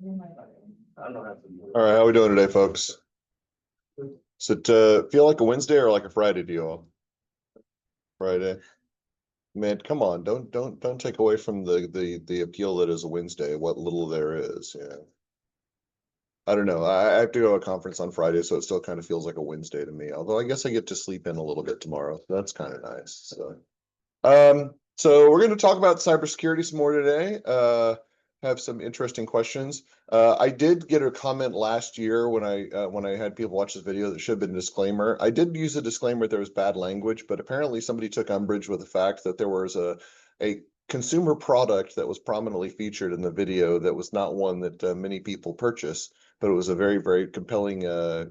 All right, how we doing today, folks? Does it feel like a Wednesday or like a Friday to you all? Friday. Man, come on, don't take away from the appeal that is a Wednesday, what little there is. Yeah. I don't know. I have to go to a conference on Friday, so it still kind of feels like a Wednesday to me. Although I guess I get to sleep in a little bit tomorrow. So that's kind of nice. So we're going to talk about cybersecurity some more today. Have some interesting questions. I did get a comment last year when I had people watch this video that should have been a disclaimer. I did use a disclaimer that there was bad language, but apparently somebody took umbrage with the fact that there was a consumer product that was prominently featured in the video that was not one that many people purchase, but it was a very, very compelling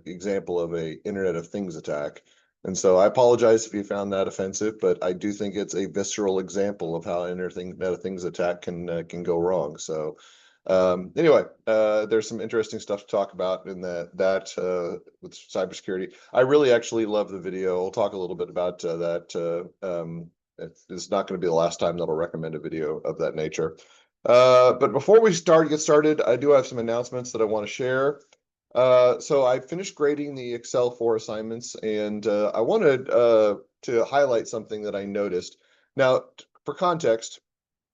example of a Internet of Things attack. And so I apologize if you found that offensive, but I do think it's a visceral example of how Internet of Things attack can go wrong. So anyway, there's some interesting stuff to talk about in that with cybersecurity. I really actually love the video. We'll talk a little bit about that. It's not going to be the last time that I'll recommend a video of that nature. But before we get started, I do have some announcements that I want to share. So I finished grading the Excel 4 assignments, and I wanted to highlight something that I noticed. Now, for context,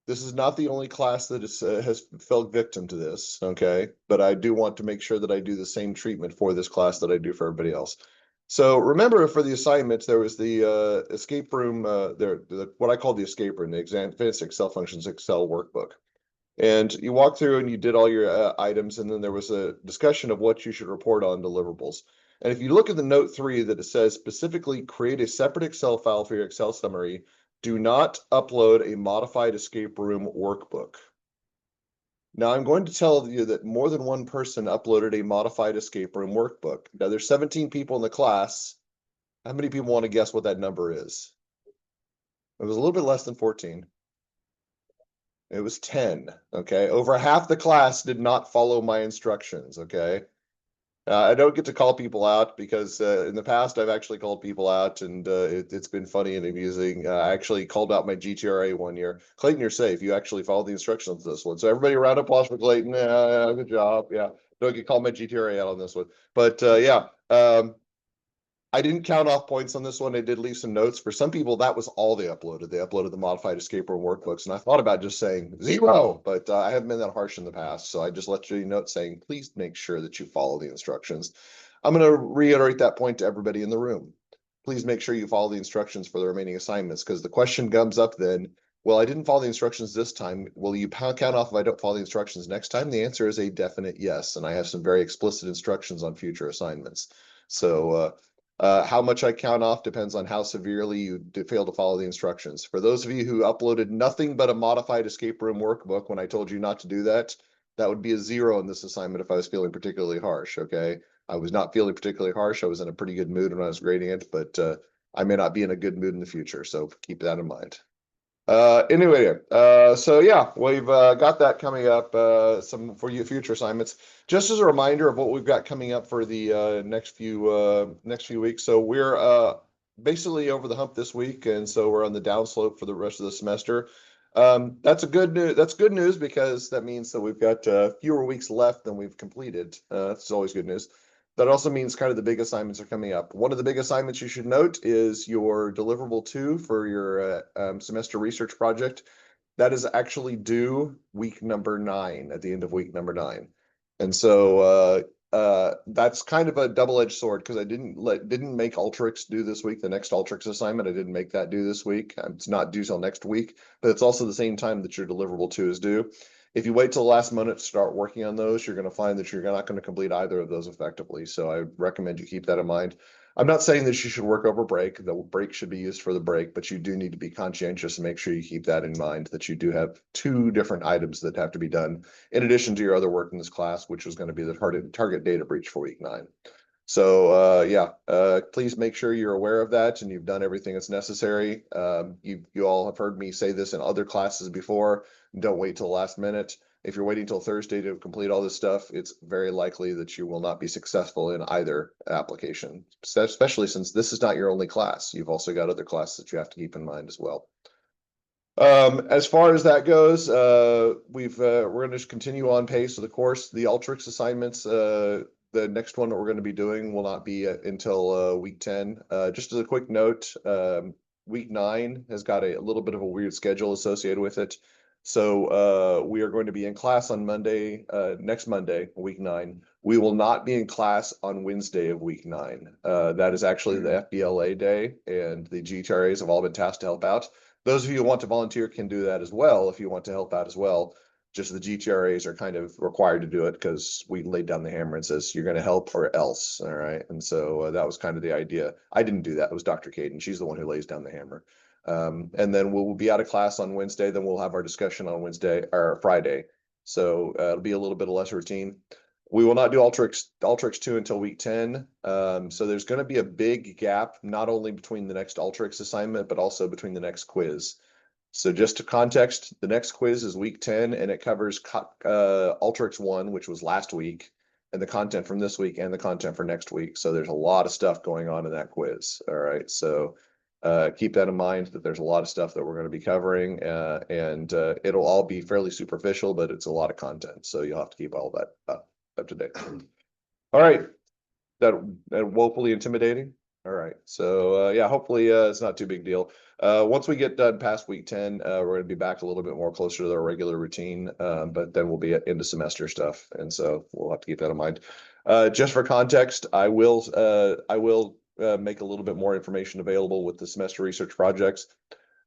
this is not the only class that has fell victim to this, okay? But I do want to make sure that I do the same treatment for this class that I do for everybody else. So remember, for the assignments, there was the escape room, what I call the escape room, the Advanced Excel Functions Excel workbook. And you walked through and you did all your items, and then there was a discussion of what you should report on deliverables. And if you look at the note 3 that it says specifically create a separate Excel file for your Excel summary, do not upload a modified escape room workbook. Now I'm going to tell you that more than one person uploaded a modified escape room workbook. Now there's 17 people in the class. How many people want to guess what that number is? It was a little bit less than 14. It was 10, okay? Over half the class did not follow my instructions, okay? I don't get to call people out because in the past I've actually called people out, and it's been funny and amusing. I actually called out my GTRA one year. Clayton, you're safe. You actually followed the instructions on this one. So everybody round of applause for Clayton. Yeah, good job. Yeah, don't get called my GTRA out on this one. But yeah, I didn't count off points on this one. I did leave some notes. For some people, that was all they uploaded. They uploaded the modified escape room workbooks. And I thought about just saying 0, but I haven't been that harsh in the past. So I just let you know saying, please make sure that you follow the instructions. I'm going to reiterate that point to everybody in the room. Please make sure you follow the instructions for the remaining assignments, because the question comes up then, well, I didn't follow the instructions this time. Will you count off if I don't follow the instructions next time? The answer is a definite yes. And I have some very explicit instructions on future assignments. So, how much I count off depends on how severely you fail to follow the instructions. For those of you who uploaded nothing but a modified escape room workbook when I told you not to do that, that would be a 0 in this assignment if I was feeling particularly harsh, okay? I was not feeling particularly harsh. I was in a pretty good mood when I was grading it, but I may not be in a good mood in the future, so keep that in mind. Anyway, so yeah, we've got that coming up, some for you future assignments. Just as a reminder of what we've got coming up for the next few weeks. So we're basically over the hump this week, and so we're on the downslope for the rest of the semester. That's good news because that means that we've got fewer weeks left than we've completed. That's always good news. That also means kind of the big assignments are coming up. One of the big assignments you should note is your deliverable 2 for your semester research project. That is actually due week number 9, at the end of week number 9. And so that's kind of a double-edged sword, because I didn't make Ultrix due this week. The next Ultrix assignment, I didn't make that due this week. It's not due till next week, but it's also the same time that your deliverable 2 is due. If you wait till the last minute to start working on those, you're going to find that you're not going to complete either of those effectively. So I recommend you keep that in mind. I'm not saying that you should work over break. The break should be used for the break, but you do need to be conscientious and make sure you keep that in mind, that you do have 2 different items that have to be done in addition to your other work in this class, which is going to be the target data breach for week 9. So yeah, please make sure you're aware of that and you've done everything that's necessary. You all have heard me say this in other classes before. Don't wait till the last minute. If you're waiting till Thursday to complete all this stuff, it's very likely that you will not be successful in either application, especially since this is not your only class. You've also got other classes that you have to keep in mind as well. As far as that goes, we're going to just continue on pace with the course. The Ultrix assignments, the next one that we're going to be doing will not be until week 10. Just as a quick note, week 9 has got a little bit of a weird schedule associated with it. So we are going to be in class on Monday, next Monday, week 9. We will not be in class on Wednesday of week 9. That is actually the FBLA day, and the GTRAs have all been tasked to help out. Those of you who want to volunteer can do that as well if you want to help out as well. Just the GTRAs are kind of required to do it because we laid down the hammer and says you're going to help or else. All right. And so that was kind of the idea. I didn't do that. It was Dr. Caden. She's the one who lays down the hammer. And then we'll be out of class on Wednesday. Then we'll have our discussion on Wednesday or Friday. So it'll be a little bit less routine. We will not do Ultrix 2 until week 10. So there's going to be a big gap, not only between the next Ultrix assignment, but also between the next quiz. So just to context, the next quiz is week 10, and it covers Ultrix 1, which was last week, and the content from this week and the content for next week. So there's a lot of stuff going on in that quiz. All right. So keep that in mind, that there's a lot of stuff that we're going to be covering, and it'll all be fairly superficial, but it's a lot of content. So you'll have to keep all that up to date. All right. That woefully intimidating. All right. So yeah, hopefully it's not too big deal. Once we get done past week 10, we're going to be back a little bit more closer to our regular routine, but then we'll be into semester stuff. And so we'll have to keep that in mind. Just for context, I will make a little bit more information available with the semester research projects.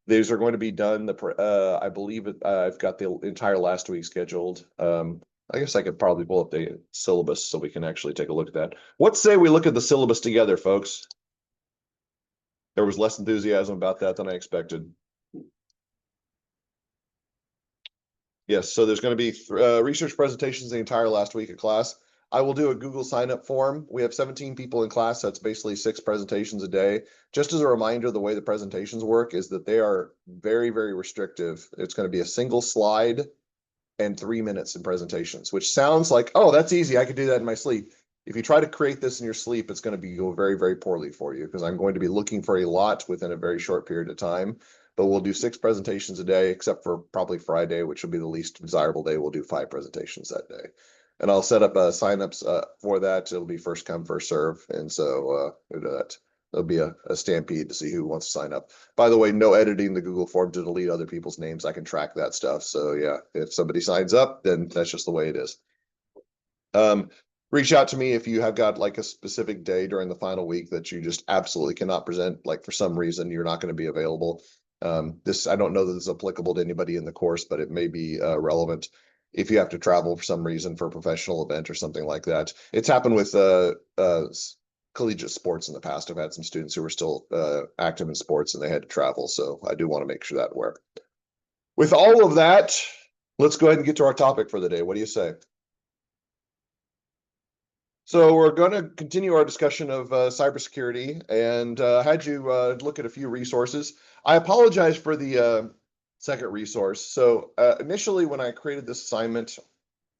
These are going to be done. I believe I've got the entire last week scheduled. I guess I could probably pull up the syllabus so we can actually take a look at that. What say we look at the syllabus together, folks? There was less enthusiasm about that than I expected. Yes, so there's going to be research presentations the entire last week of class. I will do a Google sign-up form. We have 17 people in class. So that's basically 6 presentations a day. Just as a reminder, the way the presentations work is that they are very, very restrictive. It's going to be a single slide and 3 minutes in presentations, which sounds like, oh, that's easy. I could do that in my sleep. If you try to create this in your sleep, it's going to go very, very poorly for you, because I'm going to be looking for a lot within a very short period of time. But we'll do 6 presentations a day, except for probably Friday, which will be the least desirable day. We'll do 5 presentations that day. And I'll set up signups for that. It'll be first come, first serve. And so we'll do that. There'll be a stampede to see who wants to sign up. By the way, no editing the Google form to delete other people's names. I can track that stuff. So yeah, if somebody signs up, then that's just the way it is. Reach out to me if you have got like a specific day during the final week that you just absolutely cannot present, like for some reason you're not going to be available. I don't know that this is applicable to anybody in the course, but it may be relevant if you have to travel for some reason for a professional event or something like that. It's happened with collegiate sports in the past. I've had some students who were still active in sports and they had to travel. So I do want to make sure that aware. With all of that, let's go ahead and get to our topic for the day. What do you say? So we're going to continue our discussion of cybersecurity, and had you look at a few resources. I apologize for the second resource. So initially, when I created this assignment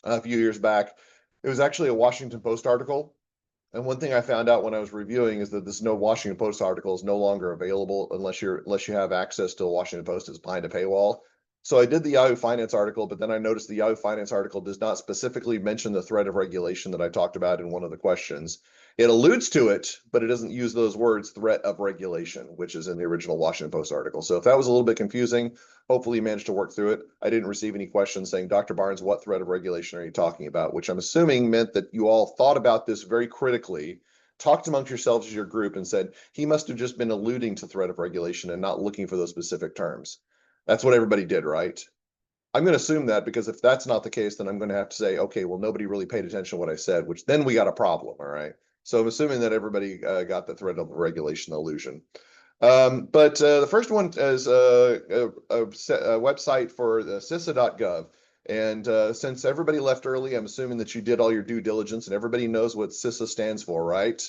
a few years back, it was actually a Washington Post article. And one thing I found out when I was reviewing is that this Washington Post article is no longer available unless you have access to a Washington Post that's behind a paywall. So I did the Yahoo Finance article, but then I noticed the Yahoo Finance article does not specifically mention the threat of regulation that I talked about in one of the questions. It alludes to it, but it doesn't use those words, threat of regulation, which is in the original Washington Post article. So if that was a little bit confusing, hopefully you managed to work through it. I didn't receive any questions saying, Dr. Barnes, what threat of regulation are you talking about? Which I'm assuming meant that you all thought about this very critically, talked amongst yourselves as your group, and said, he must have just been alluding to threat of regulation and not looking for those specific terms. That's what everybody did, right? I'm going to assume that, because if that's not the case, then I'm going to have to say, okay, well, nobody really paid attention to what I said, which then we got a problem, all right? So I'm assuming that everybody got the threat of regulation illusion. But the first one is a website for the CISA.gov. And since everybody left early, I'm assuming that you did all your due diligence and everybody knows what CISA stands for, right?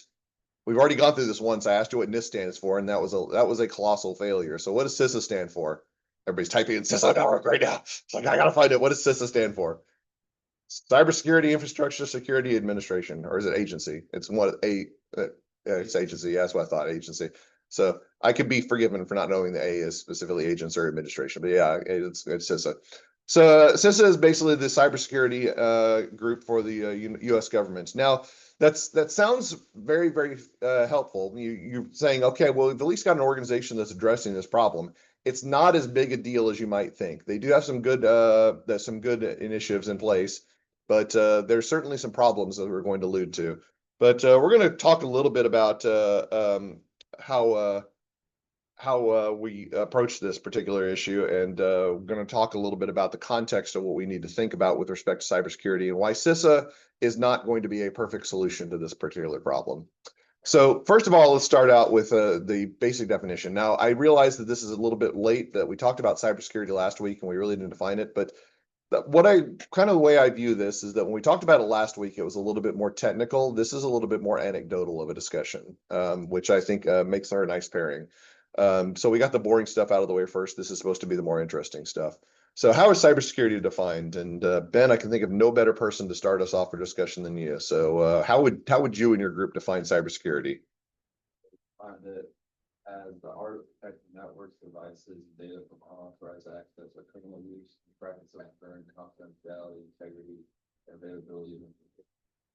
We've already gone through this once. I asked you what NIST stands for, and that was a colossal failure. So what does CISA stand for? Everybody's typing in CISA right now. It's like, I gotta find it. What does CISA stand for? Cybersecurity Infrastructure Security Administration, or is it agency? It's agency. Yeah, that's what I thought, agency. So I could be forgiven for not knowing the A is specifically agents or administration, but yeah, it's CISA. So CISA is basically the cybersecurity group for the U.S. government. Now, that sounds very, very helpful. You're saying, okay, well, we've at least got an organization that's addressing this problem. It's not as big a deal as you might think. They do have some good initiatives in place, but there's certainly some problems that we're going to allude to. But we're going to talk a little bit about how we approach this particular issue, and we're going to talk a little bit about the context of what we need to think about with respect to cybersecurity and why CISA is not going to be a perfect solution to this particular problem. So first of all, let's start out with the basic definition. Now, I realize that this is a little bit late, that we talked about cybersecurity last week and we really didn't define it, but the way I view this is that when we talked about it last week, it was a little bit more technical. This is a little bit more anecdotal of a discussion, which I think makes for a nice pairing. So we got the boring stuff out of the way first. This is supposed to be the more interesting stuff. So how is cybersecurity defined? And Ben, I can think of no better person to start us off for discussion than you. So how would you and your group define cybersecurity? Find it as the art of protecting networks, devices, data from unauthorized access or criminal use, practice of ensuring confidentiality, integrity, and availability of information.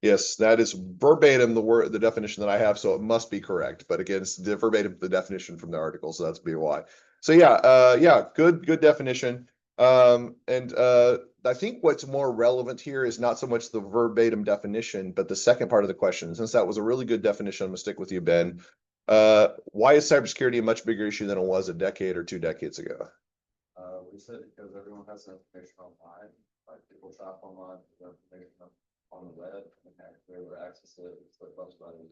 Yes, that is verbatim the definition that I have, so it must be correct. But again, it's the verbatim the definition from the article, so that's be why. So yeah, good definition. And I think what's more relevant here is not so much the verbatim definition, but the second part of the question. Since that was a really good definition, I'm gonna stick with you, Ben. Why is cybersecurity a much bigger issue than it was a decade or 2 decades ago? We said because everyone has information online, like people shop online, information on the web, and they're able to access it. It's like most about it.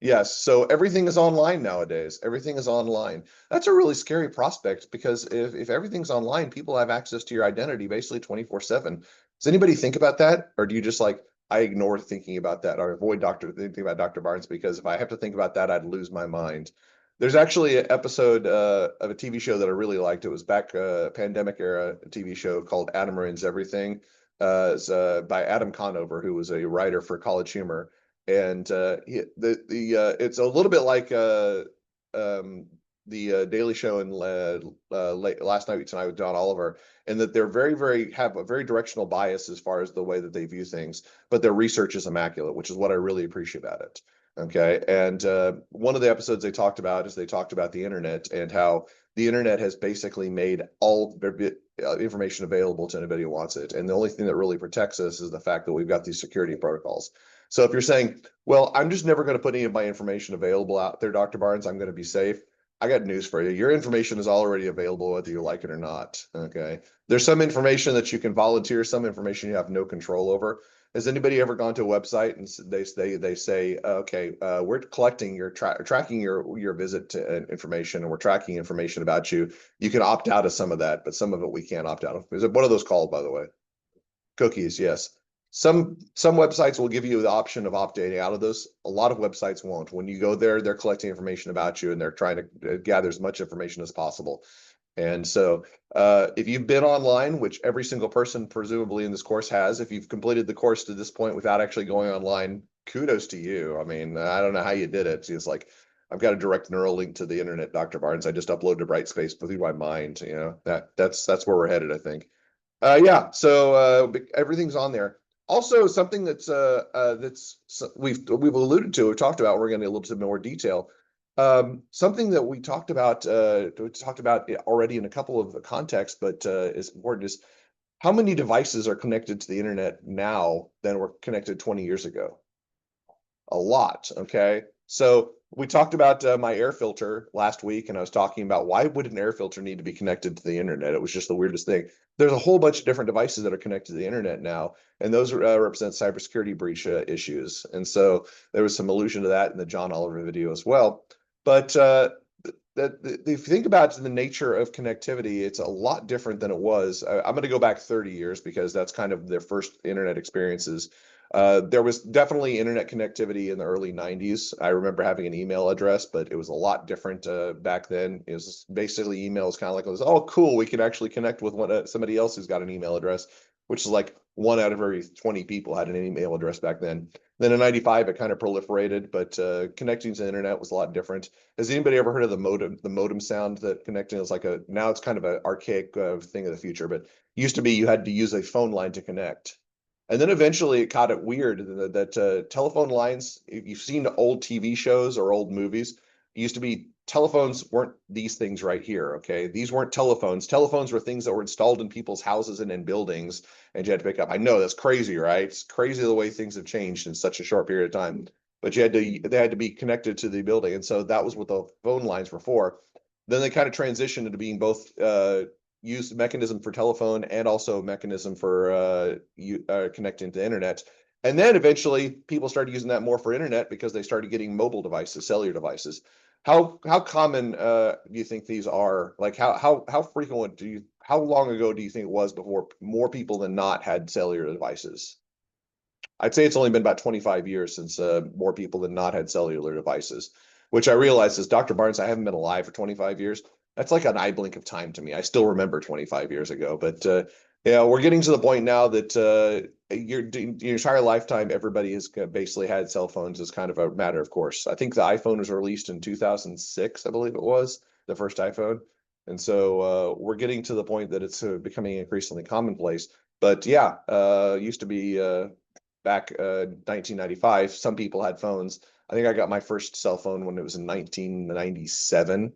Yes, so everything is online nowadays. Everything is online. That's a really scary prospect because if everything's online, people have access to your identity basically 24/7. Does anybody think about that? Or do you just like, I ignore thinking about that or avoid thinking about Dr. Barnes because if I have to think about that, I'd lose my mind. There's actually an episode of a TV show that I really liked. It was back pandemic era TV show called Adam Ruins Everything. It's by Adam Conover, who was a writer for College Humor, and it's a little bit like the Daily Show and Last Night Tonight with John Oliver, and that they're have a very directional bias as far as the way that they view things, but their research is immaculate, which is what I really appreciate about it. Okay, and one of the episodes they talked about the internet and how the internet has basically made all information available to anybody who wants it, and the only thing that really protects us is the fact that we've got these security protocols. So if you're saying, well, I'm just never going to put any of my information available out there, Dr. Barnes, I'm going to be safe. I got news for you. Your information is already available whether you like it or not. Okay. There's some information that you can volunteer, some information you have no control over. Has anybody ever gone to a website and they say, okay, we're collecting tracking your visit to information, and we're tracking information about you. You can opt out of some of that, but some of it we can't opt out of. What are those called, by the way? Cookies, yes. Some websites will give you the option of opting out of those. A lot of websites won't. When you go there, they're collecting information about you and they're trying to gather as much information as possible. And so if you've been online, which every single person presumably in this course has, if you've completed the course to this point without actually going online, kudos to you. I mean, I don't know how you did it. It's like, I've got a direct neural link to the internet, Dr. Barnes. I just uploaded to Brightspace through my mind. That's where we're headed, I think. Yeah, so everything's on there. Also, something we've alluded to, we've talked about, we're going to a little bit more detail. Something that we talked about already in a couple of contexts, but is important is how many devices are connected to the internet now than were connected 20 years ago? A lot, okay? So we talked about my air filter last week, and I was talking about why would an air filter need to be connected to the internet? It was just the weirdest thing. There's a whole bunch of different devices that are connected to the internet now, and those represent cybersecurity breach issues. And so there was some allusion to that in the John Oliver video as well. But if you think about the nature of connectivity, it's a lot different than it was. I'm going to go back 30 years because that's kind of their first internet experiences. There was definitely internet connectivity in the early 90s. I remember having an email address, but it was a lot different back then. It was basically emails kind of like, oh, cool, we can actually connect with somebody else who's got an email address. which is like 1 out of every 20 people had an email address back then. Then in 95, it kind of proliferated, but connecting to the internet was a lot different. Has anybody ever heard of the modem sound that connecting is like now it's kind of an archaic thing of the future, but used to be you had to use a phone line to connect. And then eventually it got it weird that telephone lines, if you've seen old TV shows or old movies, it used to be telephones weren't these things right here. Okay. These weren't telephones. Telephones were things that were installed in people's houses and in buildings, and you had to pick up. I know that's crazy, right? It's crazy the way things have changed in such a short period of time. But they had to be connected to the building. And so that was what the phone lines were for. Then they kind of transitioned into being both used mechanism for telephone and also mechanism for connecting to the internet. And then eventually people started using that more for internet because they started getting mobile devices, cellular devices. How common do you think these are? Like how frequent how long ago do you think it was before more people than not had cellular devices? I'd say it's only been about 25 years since more people than not had cellular devices, which I realize is Dr. Barnes, I haven't been alive for 25 years. That's like an eye blink of time to me. I still remember 25 years ago, but yeah, we're getting to the point now that your entire lifetime, everybody has basically had cell phones as kind of a matter of course. I think the iPhone was released in 2006, I believe it was the first iPhone. And so we're getting to the point that it's becoming increasingly commonplace. But yeah, used to be back 1995, some people had phones. I think I got my first cell phone when it was in 1997,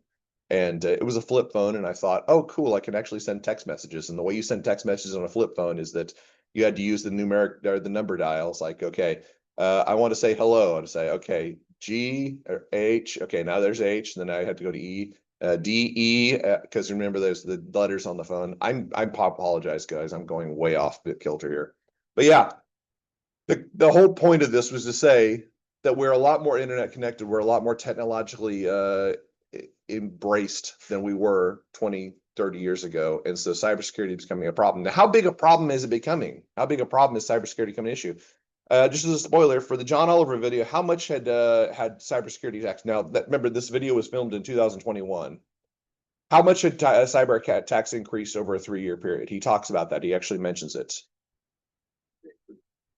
and it was a flip phone. And I thought, oh, cool, I can actually send text messages. And the way you send text messages on a flip phone is that you had to use the numeric or the number dials. Like, okay, I want to say hello. I would say, okay, G or H. Okay, now there's H, and then I had to go to E. D E because remember there's the letters on the phone. I apologize, guys. I'm going way off kilter here, but yeah, the whole point of this was to say that we're a lot more internet connected. We're a lot more technologically embraced than we were 20, 30 years ago. And so cybersecurity is becoming a problem. Now, how big a problem is it becoming? How big a problem is cybersecurity becoming an issue? Just as a spoiler for the John Oliver video, how much had cybersecurity attacks? Now, remember, this video was filmed in 2021. How much had cyber attacks increased over a 3-year period? He talks about that. He actually mentions it.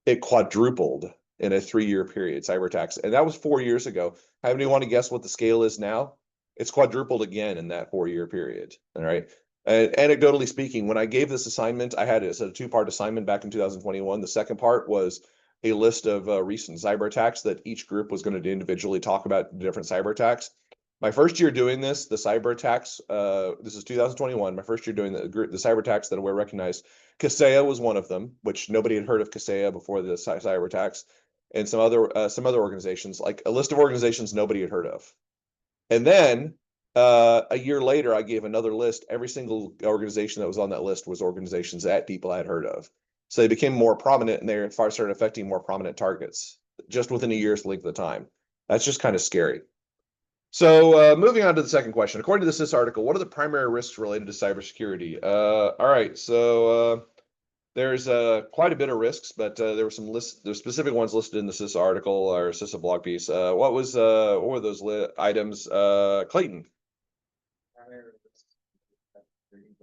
It quadrupled in a 3-year period, cyber attacks. And that was 4 years ago. How many want to guess what the scale is now? It's quadrupled again in that 4-year period. All right. And anecdotally speaking, when I gave this assignment, I had it as a 2-part assignment back in 2021. The second part was a list of recent cyber attacks that each group was going to individually talk about different cyber attacks. My first year doing this, the cyber attacks, this is 2021, my first year doing the cyber attacks that were recognized. Kaseya was one of them, which nobody had heard of Kaseya before the cyber attacks, and some other organizations, like a list of organizations nobody had heard of. And then a year later, I gave another list. Every single organization that was on that list was organizations that people had heard of. So they became more prominent, and they started affecting more prominent targets just within a year's length of time. That's just kind of scary. So moving on to the second question. According to the CIS article, what are the primary risks related to cybersecurity? All right, so there's quite a bit of risks, but there were there's specific ones listed in the CIS article or CISA blog piece. What were those items? Clayton. Primary risks of creating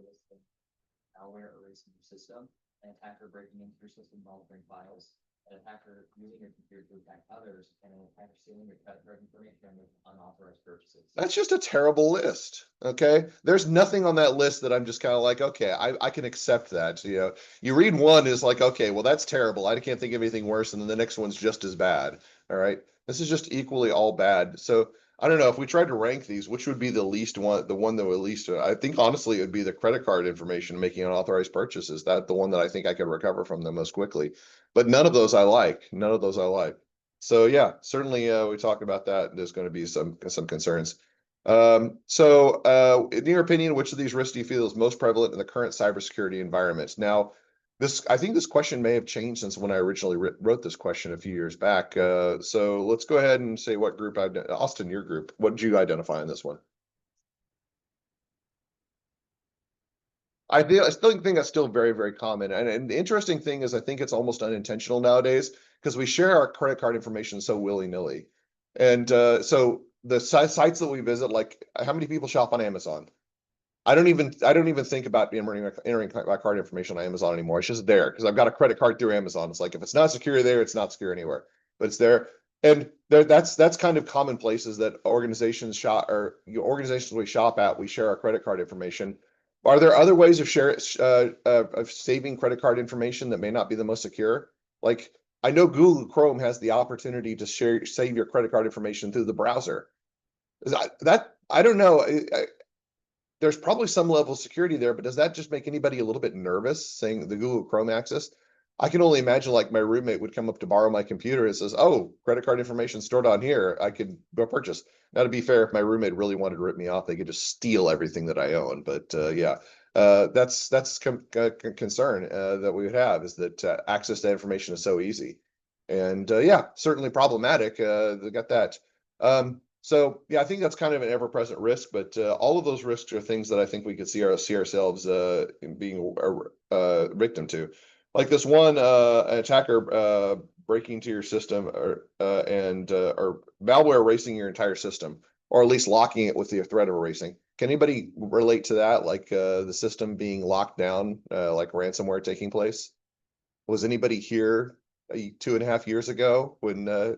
malware erasing your system, an attacker breaking into your system monitoring files, an attacker using your computer to attack others, and an attacker stealing your credit card information with unauthorized purchases. That's just a terrible list. Okay. There's nothing on that list that I'm just kind of like, okay, I can accept that. You know, you read one is like, okay, well, that's terrible. I can't think of anything worse. And then the next one's just as bad. All right. This is just equally all bad. So I don't know if we tried to rank these, which would be the least one, the one that would least, I think honestly, it would be the credit card information making unauthorized purchases. That the one that I think I could recover from the most quickly. But none of those I like. None of those I like. So yeah, certainly we talked about that. There's going to be some concerns. In your opinion, which of these risks do you feel is most prevalent in the current cybersecurity environment? Now, I think this question may have changed since when I originally wrote this question a few years back. So let's go ahead and say what group Austin, your group, what did you identify in this one? I still think that's still very, very common. And the interesting thing is I think it's almost unintentional nowadays because we share our credit card information so willy-nilly. And so the sites that we visit, like how many people shop on Amazon? I don't even think about entering my card information on Amazon anymore. It's just there because I've got a credit card through Amazon. It's like if it's not secure there, it's not secure anywhere. But it's there. And that's kind of common places that organizations we shop at, we share our credit card information. Are there other ways of saving credit card information that may not be the most secure? Like I know Google Chrome has the opportunity to save your credit card information through the browser. I don't know. There's probably some level of security there, but does that just make anybody a little bit nervous saying the Google Chrome access? I can only imagine like my roommate would come up to borrow my computer and says, "Oh, credit card information stored on here. I could go purchase." Now, to be fair, if my roommate really wanted to rip me off, they could just steal everything that I own. But yeah, that's concern that we would have is that access to information is so easy, and yeah, certainly problematic. They got that. So yeah, I think that's kind of an ever-present risk, but all of those risks are things that I think we could see ourselves being a victim to. Like this one an attacker breaking into your system or malware erasing your entire system, or at least locking it with the threat of erasing. Can anybody relate to that? Like the system being locked down, like ransomware taking place? Was anybody here 2.5 years ago when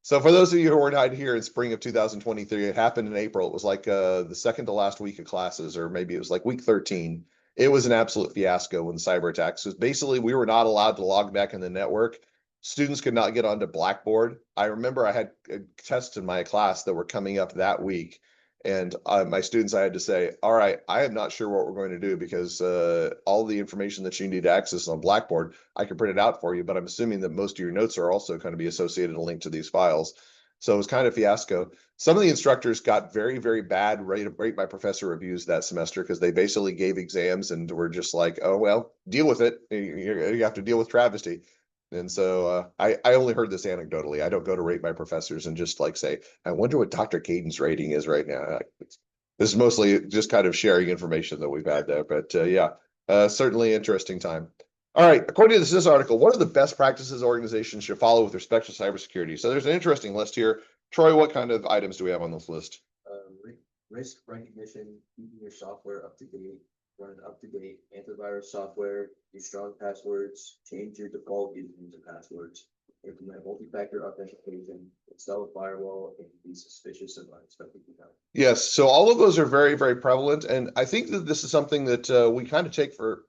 so for those of you who were not here in spring of 2023, it happened in April. It was like the second to last week of classes, or maybe it was like week 13. It was an absolute fiasco when the cyber attacks. So basically, we were not allowed to log back in the network. Students could not get onto Blackboard. I remember I had tests in my class that were coming up that week. And my students, I had to say, all right, I am not sure what we're going to do because all the information that you need to access on Blackboard, I can print it out for you, but I'm assuming that most of your notes are also going to be associated and linked to these files. So it was kind of fiasco. Some of the instructors got very, very bad rate by professor reviews that semester because they basically gave exams and were just like, oh, well, deal with it. You have to deal with travesty. And so I only heard this anecdotally. I don't go to rate my professors and just like say, I wonder what Dr. Caden's rating is right now. This is mostly just kind of sharing information that we've had there. But yeah, certainly interesting time. All right, according to this article, what are the best practices organizations should follow with respect to cybersecurity? So there's an interesting list here. Troy, what kind of items do we have on this list? Risk recognition, keeping your software up to date, run up-to-date antivirus software, use strong passwords, change your default usernames and passwords, implement multi-factor authentication, install a firewall, and be suspicious of unexpected accounts. Yes, so all of those are very, very prevalent, and I think that this is something that we kind of take for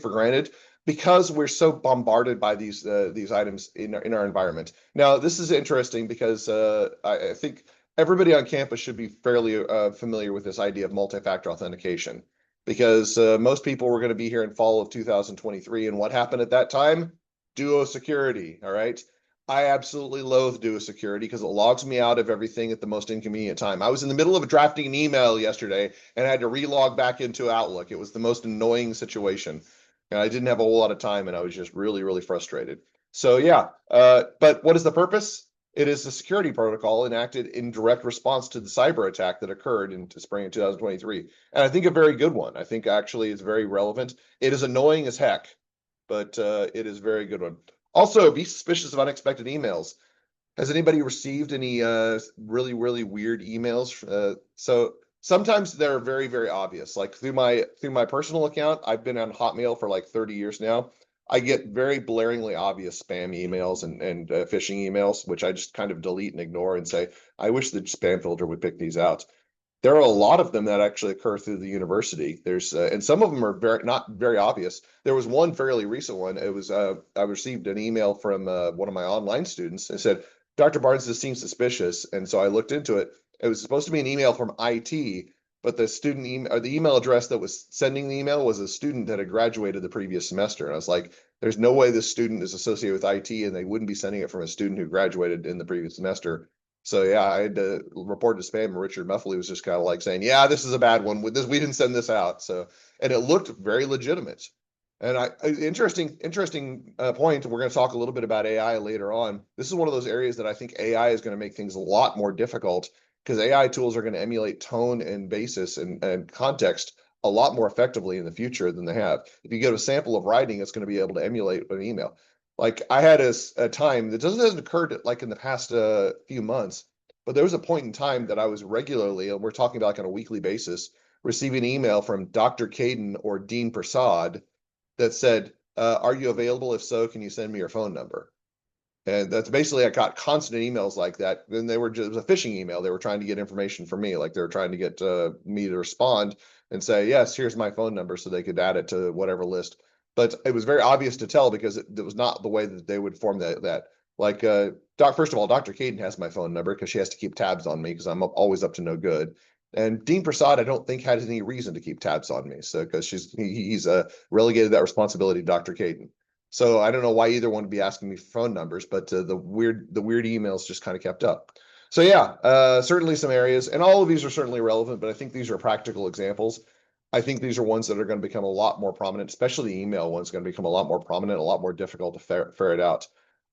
granted because we're so bombarded by these items in our environment. Now, this is interesting because I think everybody on campus should be fairly familiar with this idea of multi-factor authentication because most people were going to be here in fall of 2023, and what happened at that time? Duo security, all right? I absolutely loathe Duo Security because it logs me out of everything at the most inconvenient time. I was in the middle of drafting an email yesterday and I had to relog back into Outlook. It was the most annoying situation. And I didn't have a whole lot of time and I was just really, really frustrated. So yeah, but what is the purpose? It is the security protocol enacted in direct response to the cyber attack that occurred in spring of 2023. And I think a very good one. I think actually it's very relevant. It is annoying as heck, but it is a very good one. Also, be suspicious of unexpected emails. Has anybody received any really, really weird emails? So sometimes they're very, very obvious. Like through my personal account, I've been on Hotmail for like 30 years now. I get very blaringly obvious spam emails and phishing emails, which I just kind of delete and ignore and say, I wish the spam filter would pick these out. There are a lot of them that actually occur through the university. There's and some of them are not very obvious. There was one fairly recent one. It was I received an email from one of my online students. It said, "Dr. Barnes, this seems suspicious," and so I looked into it. It was supposed to be an email from IT, but the student email or the email address that was sending the email was a student that had graduated the previous semester. And I was like, "There's no way this student is associated with IT, and they wouldn't be sending it from a student who graduated in the previous semester." So yeah, I had to report to spam, and Richard Muffley was just kind of like saying, "Yeah, this is a bad one. With this, we didn't send this out." So, and it looked very legitimate. And interesting point. We're going to talk a little bit about AI later on. This is one of those areas that I think AI is going to make things a lot more difficult because AI tools are going to emulate tone and basis and context a lot more effectively in the future than they have. If you get a sample of writing, it's going to be able to emulate an email. Like I had a time that hasn't occurred like in the past few months, but there was a point in time that I was regularly, and we're talking about like on a weekly basis, receiving an email from Dr. Caden or Dean Prasad that said, are you available? If so, can you send me your phone number? And that's basically, I got constant emails like that. Then it was a phishing email. They were trying to get information from me. Like they were trying to get me to respond and say, yes, here's my phone number so they could add it to whatever list. But it was very obvious to tell because it was not the way that they would form that. Like, first of all, Dr. Caden has my phone number because she has to keep tabs on me because I'm always up to no good. And Dean Prasad, I don't think had any reason to keep tabs on me. So because he's relegated that responsibility to Dr. Caden. So I don't know why either one would be asking me phone numbers, but the weird emails just kind of kept up. So yeah, certainly some areas, and all of these are certainly relevant, but I think these are practical examples. I think these are ones that are going to become a lot more prominent, especially the email one's going to become a lot more prominent, a lot more difficult to ferret out.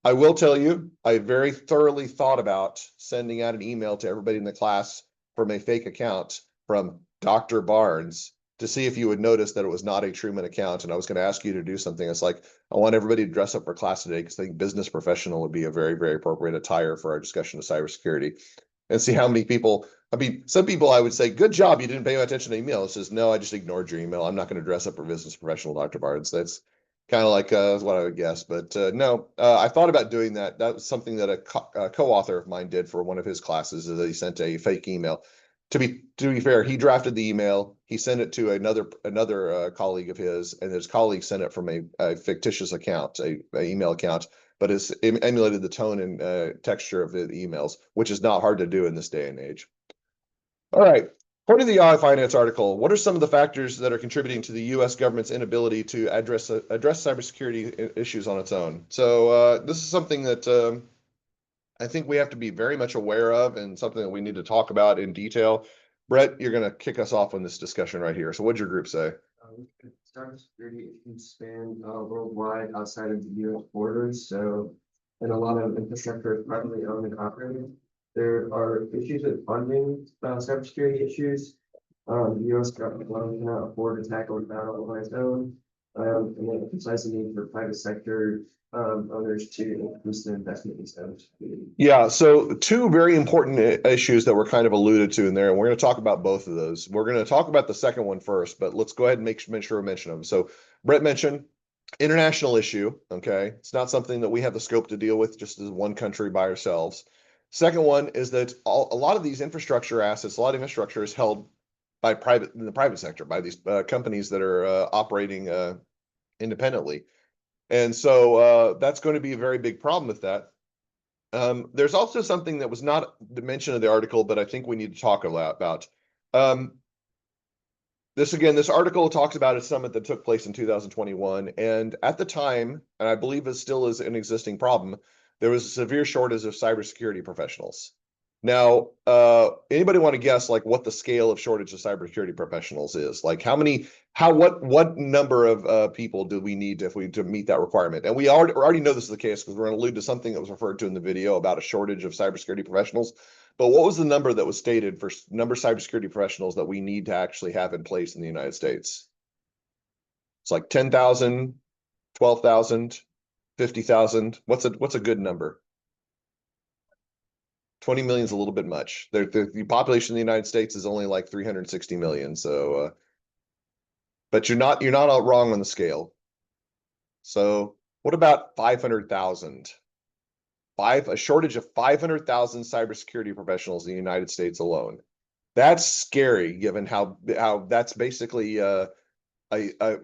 I will tell you, I very thoroughly thought about sending out an email to everybody in the class from a fake account from Dr. Barnes to see if you would notice that it was not a Truman account. And I was going to ask you to do something. It's like, I want everybody to dress up for class today because I think business professional would be a very, very appropriate attire for our discussion of cybersecurity, and see how many people. I mean, some people I would say, good job, you didn't pay attention to email. It says, no, I just ignored your email. I'm not going to dress up for business professional, Dr. Barnes. That's kind of like what I would guess. But no, I thought about doing that. That was something that a co-author of mine did for one of his classes, is that he sent a fake email. To be fair, he drafted the email. He sent it to another colleague of his, and his colleague sent it from a fictitious account, a email account, but it's emulated the tone and texture of the emails, which is not hard to do in this day and age. All right. According to the AI Finance article, what are some of the factors that are contributing to the U.S. government's inability to address cybersecurity issues on its own? So this is something that I think we have to be very much aware of, and something that we need to talk about in detail. Brett, you're going to kick us off on this discussion right here. So what'd your group say? Cybersecurity issues span worldwide outside of the U.S. borders. So, and a lot of infrastructure is privately owned and operated. There are issues with funding cybersecurity issues. The U.S. government alone cannot afford to tackle the battle on its own. And then emphasize the need for private sector owners to increase their investment in cybersecurity. Yeah, so two very important issues that were kind of alluded to in there, and we're going to talk about both of those. We're going to talk about the second one first, but let's go ahead and make sure we mention them. So Brett mentioned international issue, okay? It's not something that we have the scope to deal with just as one country by ourselves. Second one is that a lot of these infrastructure assets, a lot of infrastructure is held by in the private sector, by these companies that are operating independently. And so that's going to be a very big problem with that. There's also something that was not mentioned in the article, but I think we need to talk a lot about. This article talks about a summit that took place in 2021. And at the time, and I believe it still is an existing problem, there was a severe shortage of cybersecurity professionals. Now, anybody want to guess like what the scale of shortage of cybersecurity professionals is? Like what number of people do we need to meet that requirement? And we already know this is the case because we're going to allude to something that was referred to in the video about a shortage of cybersecurity professionals. But what was the number that was stated for number of cybersecurity professionals that we need to actually have in place in the United States? It's like 10,000, 12,000, 50,000. What's a good number? 20 million is a little bit much. The population in the United States is only like 360 million. So, but you're not all wrong on the scale. So what about 500,000? A shortage of 500,000 cybersecurity professionals in the United States alone. That's scary, given how that's basically a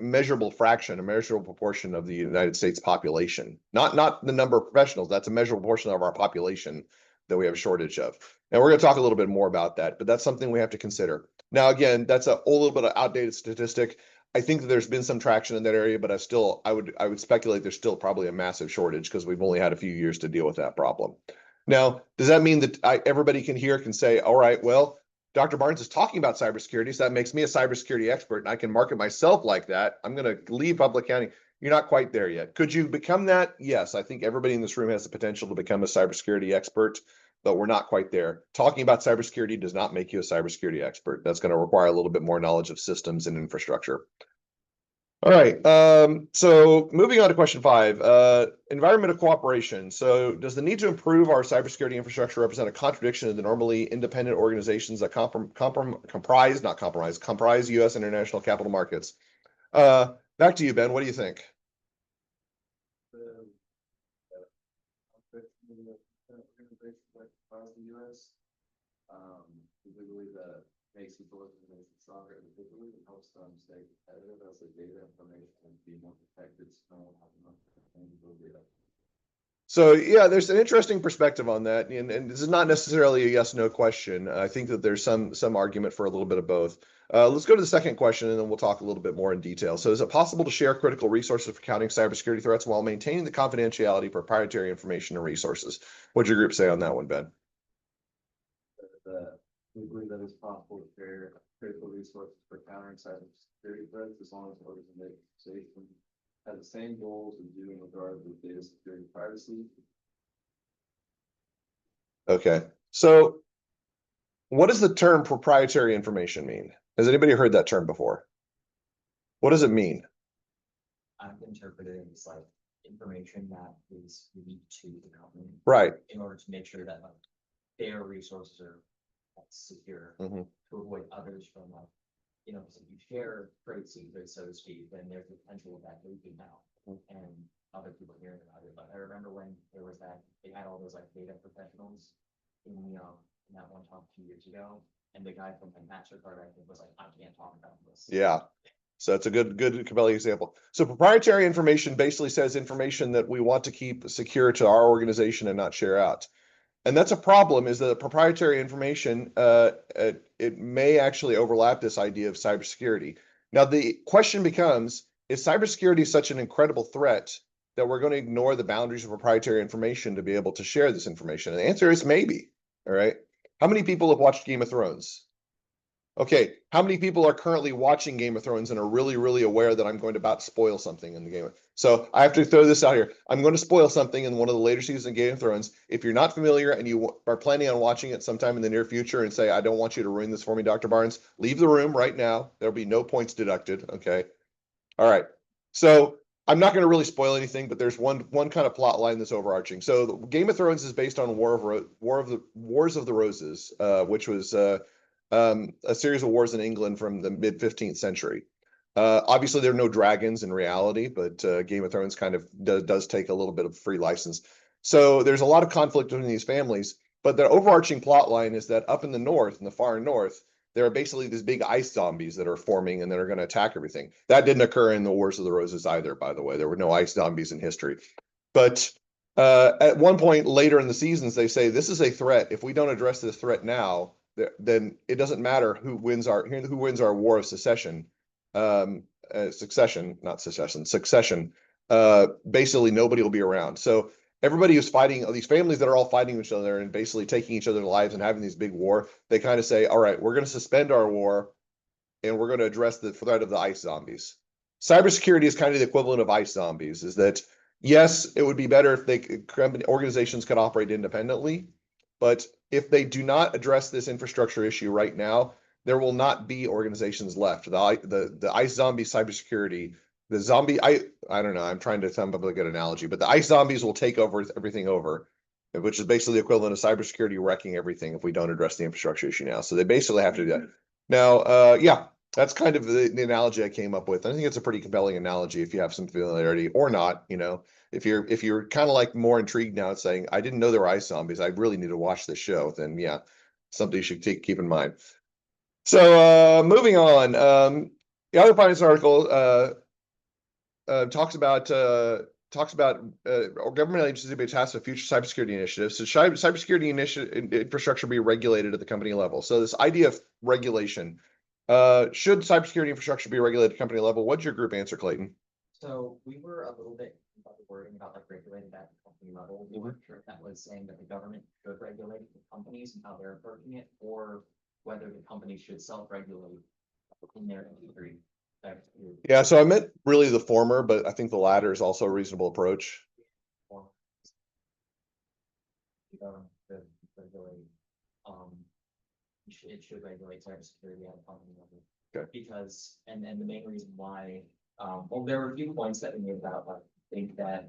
measurable fraction, a measurable proportion of the United States population. Not the number of professionals. That's a measurable portion of our population that we have a shortage of. And we're going to talk a little bit more about that, but that's something we have to consider. Now, again, that's a little bit of outdated statistic. I think that there's been some traction in that area, but I would speculate there's still probably a massive shortage because we've only had a few years to deal with that problem. Now, does that mean that everybody can say, all right, well, Dr. Barnes is talking about cybersecurity, so that makes me a cybersecurity expert, and I can market myself like that. I'm going to leave public accounting. You're not quite there yet. Could you become that? Yes, I think everybody in this room has the potential to become a cybersecurity expert, but we're not quite there. Talking about cybersecurity does not make you a cybersecurity expert. That's going to require a little bit more knowledge of systems and infrastructure. All right. So moving on to question 5, environmental cooperation. So does the need to improve our cybersecurity infrastructure represent a contradiction of the normally independent organizations that comprise U.S. international capital markets? Back to you, Ben. What do you think? The, organizations like the US, we believe that makes the organization stronger individually and helps them stay competitive as the data information and be more protected, so no one has enough data. So yeah, there's an interesting perspective on that, and this is not necessarily a yes/no question. I think that there's some argument for a little bit of both. Let's go to the second question, and then we'll talk a little bit more in detail. So, is it possible to share critical resources for countering cybersecurity threats while maintaining the confidentiality of proprietary information and resources? What'd your group say on that one, Ben? We believe that it's possible to share critical resources for countering cybersecurity threats as long as the organization has the same goals as do in regard to data security privacy. Okay, so what does the term proprietary information mean? Has anybody heard that term before? What does it mean? I've interpreted it as like information that is unique to the company Right. in order to make sure that like their resources are secure Mhm. to avoid others from like, you know, if you share trade secrets, so to speak, then there's the potential of that leaking out and other people hearing about it. But I remember when there was that, they had all those like data professionals in that one talk 2 years ago, and the guy from like MasterCard, I think, was like, I can't talk about this. Yeah. So it's a good compelling example. So proprietary information basically says information that we want to keep secure to our organization and not share out. And that's a problem, is that proprietary information, it may actually overlap this idea of cybersecurity. Now, the question becomes, is cybersecurity such an incredible threat that we're going to ignore the boundaries of proprietary information to be able to share this information? And the answer is maybe. All right. How many people have watched Game of Thrones? Okay, how many people are currently watching Game of Thrones and are really aware that I'm going to about spoil something in the game? So I have to throw this out here. I'm going to spoil something in one of the later seasons of Game of Thrones. If you're not familiar and you are planning on watching it sometime in the near future and say, I don't want you to ruin this for me, Dr. Barnes, leave the room right now. There'll be no points deducted. Okay. All right. So I'm not going to really spoil anything, but there's one kind of plot line that's overarching. So Game of Thrones is based on Wars of the Roses, which was a series of wars in England from the mid 15th century. Obviously, there are no dragons in reality, but Game of Thrones kind of does take a little bit of free license. So there's a lot of conflict between these families, but the overarching plot line is that up in the north, in the far north, there are basically these big ice zombies that are forming and that are going to attack everything. That didn't occur in the Wars of the Roses either, by the way. There were no ice zombies in history. But at one point later in the seasons, they say this is a threat. If we don't address this threat now, then it doesn't matter who wins our war of secession, succession, not secession, succession. Basically, nobody will be around. So everybody who's fighting, these families that are all fighting each other and basically taking each other's lives and having these big war, they kind of say, all right, we're going to suspend our war and we're going to address the threat of the ice zombies. Cybersecurity is kind of the equivalent of ice zombies, is that yes, it would be better if organizations could operate independently, but if they do not address this infrastructure issue right now, there will not be organizations left. The ice zombie cybersecurity, the zombie, I don't know, I'm trying to come up with a good analogy, but the ice zombies will take over everything over, which is basically the equivalent of cybersecurity wrecking everything if we don't address the infrastructure issue now. So they basically have to do that. Now, yeah, that's kind of the analogy I came up with. I think it's a pretty compelling analogy if you have some familiarity or not, you know. If you're kind of like more intrigued now and saying, I didn't know there were ice zombies, I really need to watch this show, then yeah, something you should keep in mind. So moving on. The other finance article talks about government agencies be tasked with future cybersecurity initiatives. So cybersecurity infrastructure be regulated at the company level. So this idea of regulation, should cybersecurity infrastructure be regulated at company level? What's your group answer, Clayton? So we were a little bit about the wording about like regulating at the company level. We weren't sure if that was saying that the government should regulate the companies and how they're approaching it, or whether the company should self-regulate in their industry. Yeah, so I meant really the former, but I think the latter is also a reasonable approach. The government should regulate, it should regulate cybersecurity at a company level. Okay. Because, and the main reason why Well, there were a few points that we made about, like, I think that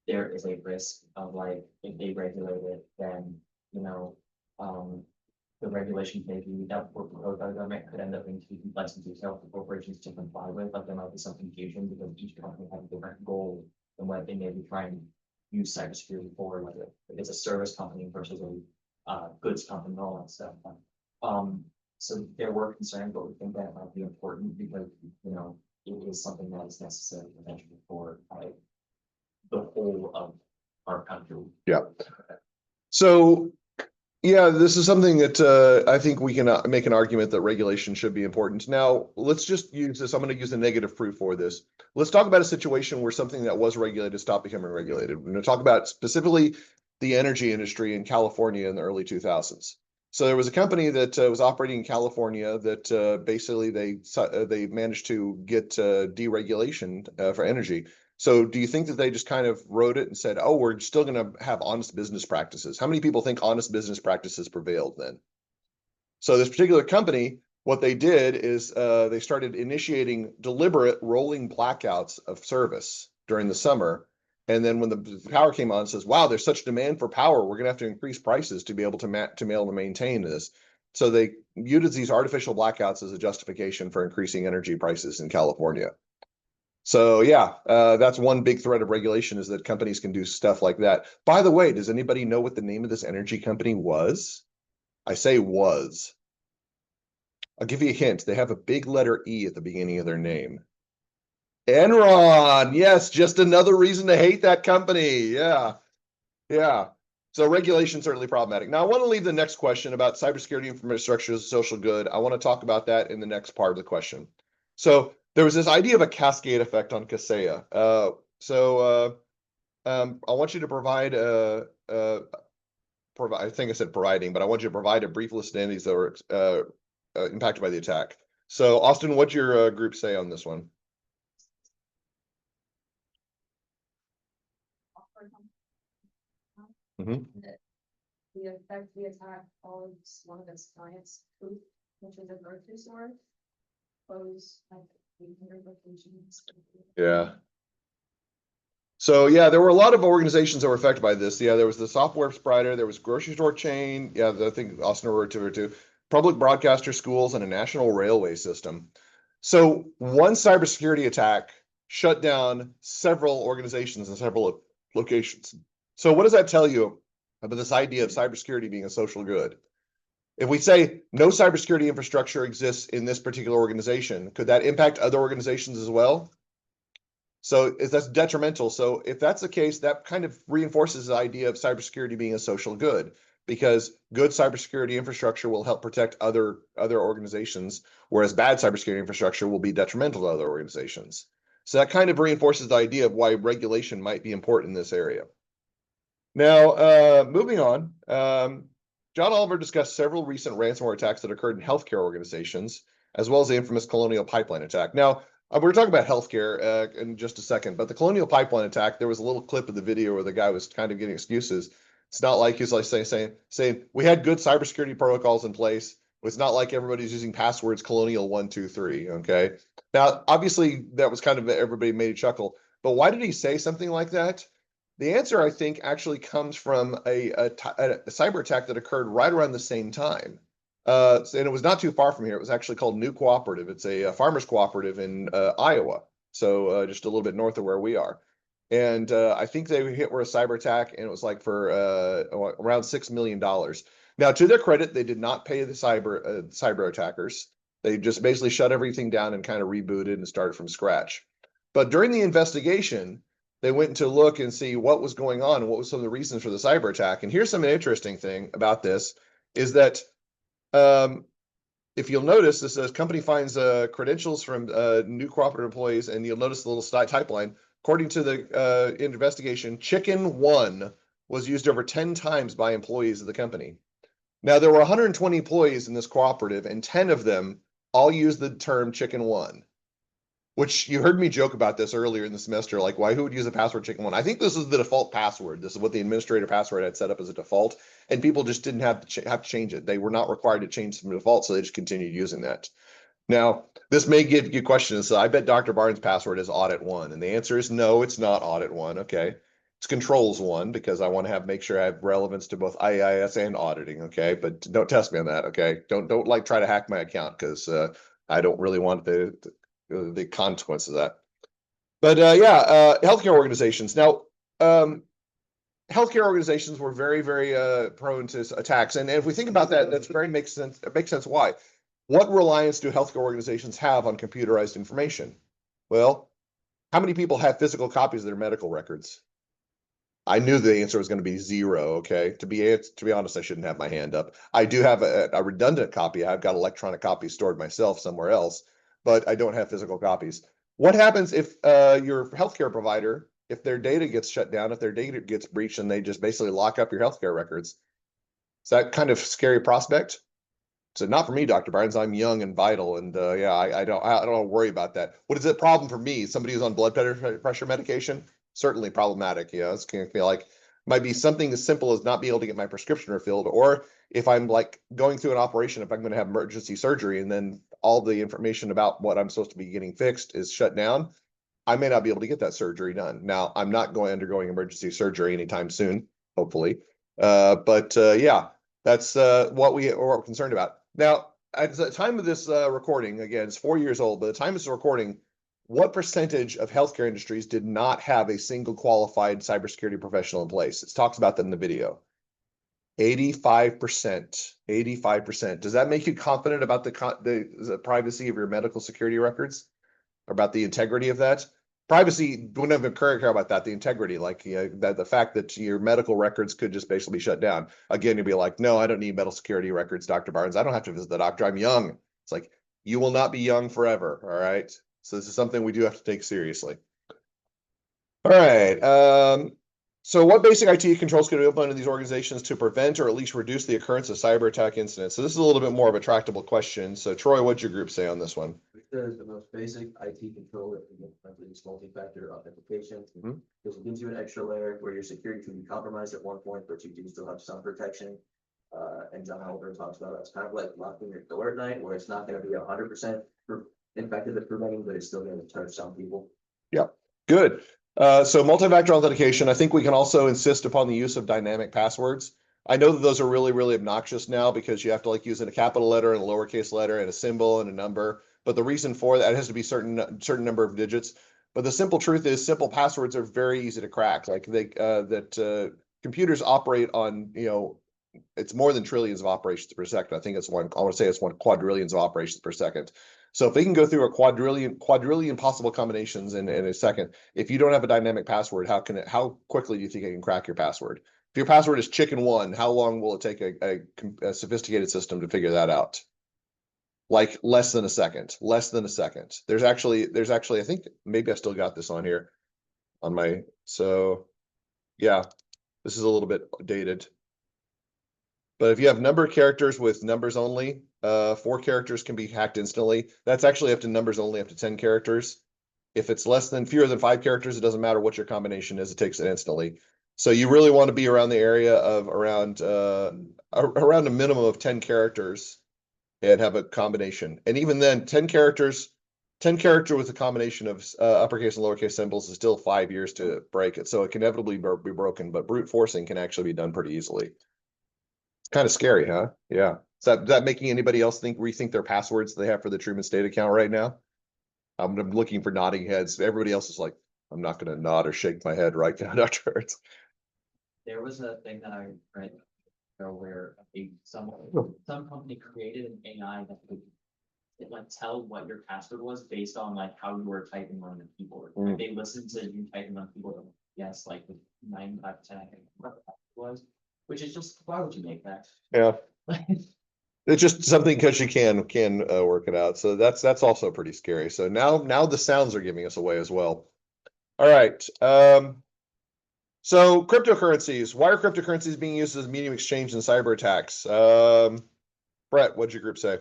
there is a risk of, like, if they regulate it, then, you know, the regulations maybe that were proposed by the government could end up being too complex and detailed for corporations to comply with, like there might be some confusion because each company has a different goal and what they may be trying to use cybersecurity for, like if it's a service company versus a goods company and all that stuff. So there were concerns, but we think that it might be important because, you know, it is something that is necessary eventually for the whole of our country. Yeah. So, yeah, this is something that I think we can make an argument that regulation should be important. Now, let's just use this. I'm going to use the negative proof for this. Let's talk about a situation where something that was regulated stopped becoming regulated. We're going to talk about specifically the energy industry in California in the early 2000s. So there was a company that was operating in California that basically they managed to get deregulation for energy. So do you think that they just kind of wrote it and said, oh, we're still going to have honest business practices? How many people think honest business practices prevailed then? So this particular company, what they did is they started initiating deliberate rolling blackouts of service during the summer. And then when the power came on, it says, wow, there's such demand for power. We're going to have to increase prices to be able to be able to maintain this. So they used these artificial blackouts as a justification for increasing energy prices in California. So yeah, that's one big threat of regulation is that companies can do stuff like that. By the way, does anybody know what the name of this energy company was? I say was. I'll give you a hint. They have a big letter E at the beginning of their name. Enron. Yes, just another reason to hate that company. Yeah. Yeah. So regulation certainly problematic. Now I want to leave the next question about cybersecurity infrastructure as a social good. I want to talk about that in the next part of the question. So there was this idea of a cascade effect on Kaseya. I want you to provide I think I said providing, but I want you to provide a brief list of entities that were impacted by the attack. So Austin, what's your group say on this one? Mm-hmm. The effect the attack follows one of its clients, Coop, which is a grocery store, closed like 800 locations. Yeah. So yeah, there were a lot of organizations that were affected by this. Yeah, there was the software provider, there was grocery store chain. Yeah, I think Austin referred to it too. Public broadcaster schools and a national railway system. So one cybersecurity attack shut down several organizations and several locations. So what does that tell you about this idea of cybersecurity being a social good? If we say no cybersecurity infrastructure exists in this particular organization, could that impact other organizations as well? So that's detrimental. So if that's the case, that kind of reinforces the idea of cybersecurity being a social good, because good cybersecurity infrastructure will help protect other organizations, whereas bad cybersecurity infrastructure will be detrimental to other organizations. So that kind of reinforces the idea of why regulation might be important in this area. Now, moving on, John Oliver discussed several recent ransomware attacks that occurred in healthcare organizations, as well as the infamous Colonial Pipeline attack. Now, we're talking about healthcare in just a second, but the Colonial Pipeline attack, there was a little clip of the video where the guy was kind of getting excuses. It's not like he's like saying we had good cybersecurity protocols in place. It's not like everybody's using passwords Colonial 123. Okay. Now, obviously, that was kind of everybody made a chuckle, but why did he say something like that? The answer, I think, actually comes from a cyber attack that occurred right around the same time. And it was not too far from here. It was actually called New Cooperative. It's a farmers cooperative in Iowa, so just a little bit north of where we are. And I think they were a cyber attack, and it was like for around $6 million. Now, to their credit, they did not pay the cyber attackers. They just basically shut everything down and kind of rebooted and started from scratch. But during the investigation, they went to look and see what was going on and what was some of the reasons for the cyber attack. And here's some interesting thing about this is that if you'll notice, this says company finds credentials from new cooperative employees, and you'll notice the little type line. According to the investigation, Chicken One was used over 10 times by employees of the company. Now, there were 120 employees in this cooperative, and 10 of them all used the term Chicken One, which you heard me joke about this earlier in the semester, like who would use a password Chicken One? I think this is the default password. This is what the administrator password had set up as a default, and people just didn't have to change it. They were not required to change from default, so they just continued using that. Now, this may give you questions. So I bet Dr. Barnes' password is audit1, and the answer is no, it's not audit1. Okay, it's controls1 because I want to make sure I have relevance to both IIS and auditing. Okay, but don't test me on that. Okay, don't like try to hack my account because I don't really want the consequences of that. But yeah, healthcare organizations. Now, healthcare organizations were very prone to attacks, and if we think about that, that's very makes sense. It makes sense why. What reliance do healthcare organizations have on computerized information? Well, how many people have physical copies of their medical records? I knew the answer was going to be zero. Okay, to be honest, I shouldn't have my hand up. I do have a redundant copy. I've got electronic copies stored myself somewhere else, but I don't have physical copies. What happens if your healthcare provider, if their data gets shut down, if their data gets breached, and they just basically lock up your healthcare records? Is that kind of scary prospect? So not for me, Dr. Barnes. I'm young and vital, and yeah, I don't worry about that. What is it problem for me? Somebody who's on blood pressure medication? Certainly problematic. Yeah, it's going to feel like might be something as simple as not being able to get my prescription refilled, or if I'm like going through an operation, if I'm going to have emergency surgery, and then all the information about what I'm supposed to be getting fixed is shut down, I may not be able to get that surgery done. Now, I'm not undergoing emergency surgery anytime soon, hopefully. But yeah, that's what we're concerned about. Now, at the time of this recording, again, it's 4 years old, but at the time of this recording, what percentage of healthcare industries did not have a single qualified cybersecurity professional in place? It talks about that in the video. 85%. 85%. Does that make you confident about the privacy of your medical security records? About the integrity of that? Privacy wouldn't have care about that. The integrity, like that the fact that your medical records could just basically be shut down. Again, you'd be like, no, I don't need medical security records, Dr. Barnes. I don't have to visit the doctor. I'm young. It's like you will not be young forever. All right. So this is something we do have to take seriously. All right. So what basic IT controls could we implement in these organizations to prevent or at least reduce the occurrence of cyber attack incidents? So this is a little bit more of a tractable question. So Troy, what'd your group say on this one? There's the most basic IT control that we implement is multi-factor authentication. Mhm. Because it gives you an extra layer where your security can be compromised at one point, but you do still have some protection. And John Halper talks about it's kind of like locking your door at night, where it's not going to be 100% effective at preventing, but it's still going to touch some people. Yep, good. So multi-factor authentication, I think we can also insist upon the use of dynamic passwords. I know that those are really obnoxious now because you have to like use a capital letter and a lowercase letter and a symbol and a number. But the reason for that, it has to be certain number of digits. But the simple truth is simple passwords are very easy to crack. Like computers operate on, it's more than trillions of operations per second. I think I want to say it's one quadrillions of operations per second. So if they can go through a quadrillion possible combinations in a second, if you don't have a dynamic password, how quickly do you think it can crack your password? If your password is chicken1, how long will it take a sophisticated system to figure that out? Like less than a second. There's actually, I think maybe I still got this on here on my, so yeah, this is a little bit dated. But if you have number of characters with numbers only, 4 characters can be hacked instantly. That's actually up to numbers only, up to 10 characters. If it's fewer than 5 characters, it doesn't matter what your combination is, it takes it instantly. So you really want to be around the area of around a minimum of 10 characters and have a combination. And even then, 10 character with a combination of uppercase and lowercase symbols is still 5 years to break it. So it can inevitably be broken, but brute forcing can actually be done pretty easily. Kind of scary, huh? Yeah. Is that making anybody else rethink their passwords they have for the Truman State account right now? I'm looking for nodding heads. Everybody else is like, I'm not going to nod or shake my head right now, Dr. Hurts. There was a thing that I read where some company created an AI that could like tell what your password was based on like how you were typing on the keyboard. Like, they listened to you typing on the keyboard. Yes, like with 95%, I think what the password was. Which is just, why would you make that? Yeah. It's just something because you can work it out. So that's also pretty scary. So now the sounds are giving us away as well. All right. So cryptocurrencies. Why are cryptocurrencies being used as a medium of exchange in cyber attacks? Brett, what'd your group say?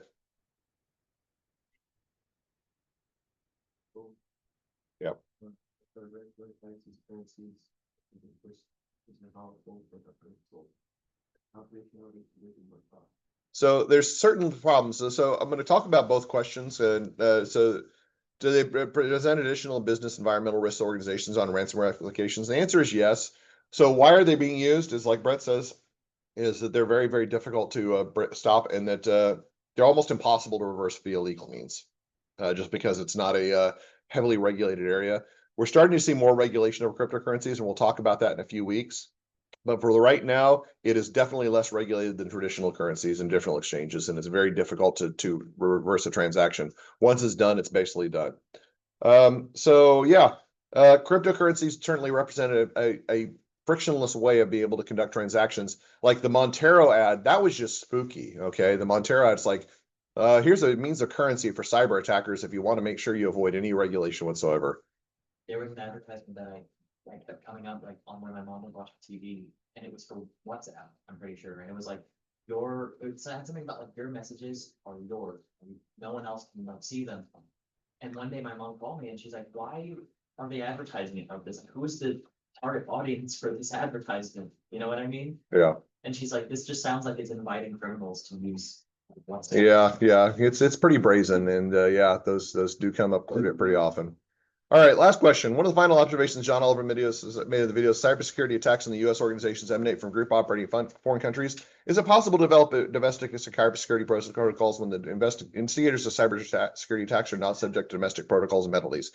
Yep. So there's certain problems. So I'm going to talk about both questions. And so do they present additional business environmental risk to organizations on ransomware applications? The answer is yes. So why are they being used? Is like Brett says, is that they're very, very difficult to stop, and that they're almost impossible to reverse via legal means, just because it's not a heavily regulated area. We're starting to see more regulation of cryptocurrencies, and we'll talk about that in a few weeks. But for the right now, it is definitely less regulated than traditional currencies and different exchanges, and it's very difficult to reverse a transaction. Once it's done, it's basically done. So yeah, cryptocurrencies certainly represent a frictionless way of being able to conduct transactions. Like the Montero ad, that was just spooky. Okay, the Montero ad's like, here's a means of currency for cyber attackers if you want to make sure you avoid any regulation whatsoever. There was an advertisement that I kept coming up like on when my mom would watch TV, and it was for WhatsApp, I'm pretty sure, and it was like it said something about like your messages are yours, and no one else can like see them. And one day my mom called me and she's like, why are they advertising it of this? Who is the target audience for this advertisement? You know what I mean? Yeah. And she's like, this just sounds like it's inviting criminals to use WhatsApp. Yeah, it's pretty brazen, and yeah, those do come up pretty often. All right, last question. One of the final observations John Oliver made of the video: cybersecurity attacks in the U.S. organizations emanate from group operating in foreign countries. Is it possible to develop domestic cybersecurity protocols when the instigators of cybersecurity attacks are not subject to domestic protocols and penalties?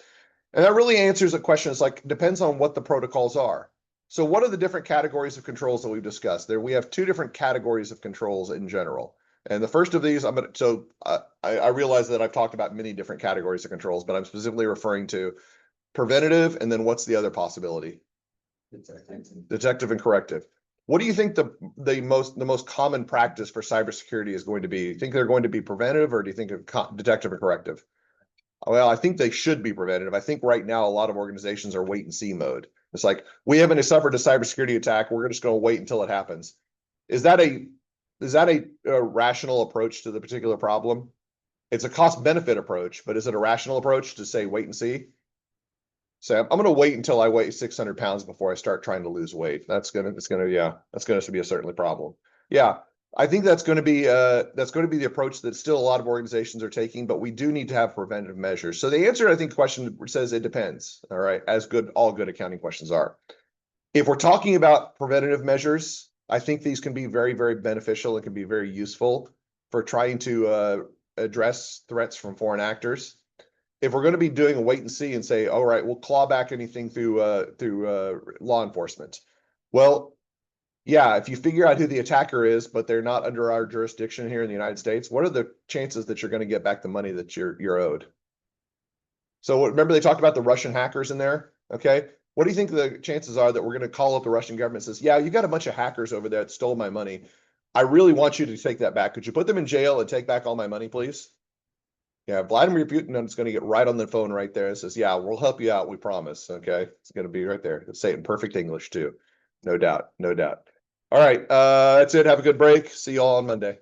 And that really answers a question. It's like, depends on what the protocols are. So what are the different categories of controls that we've discussed? There, we have two different categories of controls in general. And the first of these, I realize that I've talked about many different categories of controls, but I'm specifically referring to preventative, and then what's the other possibility? Detective and corrective. What do you think the most common practice for cybersecurity is going to be? Do you think they're going to be preventative, or do you think detective and corrective? Well, I think they should be preventative. I think right now a lot of organizations are wait and see mode. It's like, we haven't suffered a cybersecurity attack, we're just going to wait until it happens. Is that a rational approach to the particular problem? It's a cost benefit approach, but is it a rational approach to say wait and see? So I'm going to wait until I weigh 600 pounds before I start trying to lose weight. That's going to be a certainly problem. Yeah, I think that's going to be the approach that still a lot of organizations are taking, but we do need to have preventive measures. So the answer, I think, question says it depends. All right, as all good accounting questions are. If we're talking about preventative measures, I think these can be very, very beneficial. It can be very useful for trying to address threats from foreign actors. If we're going to be doing a wait and see and say, all right, we'll claw back anything through law enforcement. Well, yeah, if you figure out who the attacker is, but they're not under our jurisdiction here in the United States, what are the chances that you're going to get back the money that you're owed? So remember they talked about the Russian hackers in there? Okay. What do you think the chances are that we're going to call up the Russian government and says, yeah, you got a bunch of hackers over there that stole my money. I really want you to take that back. Could you put them in jail and take back all my money, please? Yeah, Vladimir Putin is going to get right on the phone right there and says, yeah, we'll help you out, we promise. Okay, it's going to be right there. Say it in perfect English too. No doubt, no doubt. All right, that's it. Have a good break. See you all on Monday.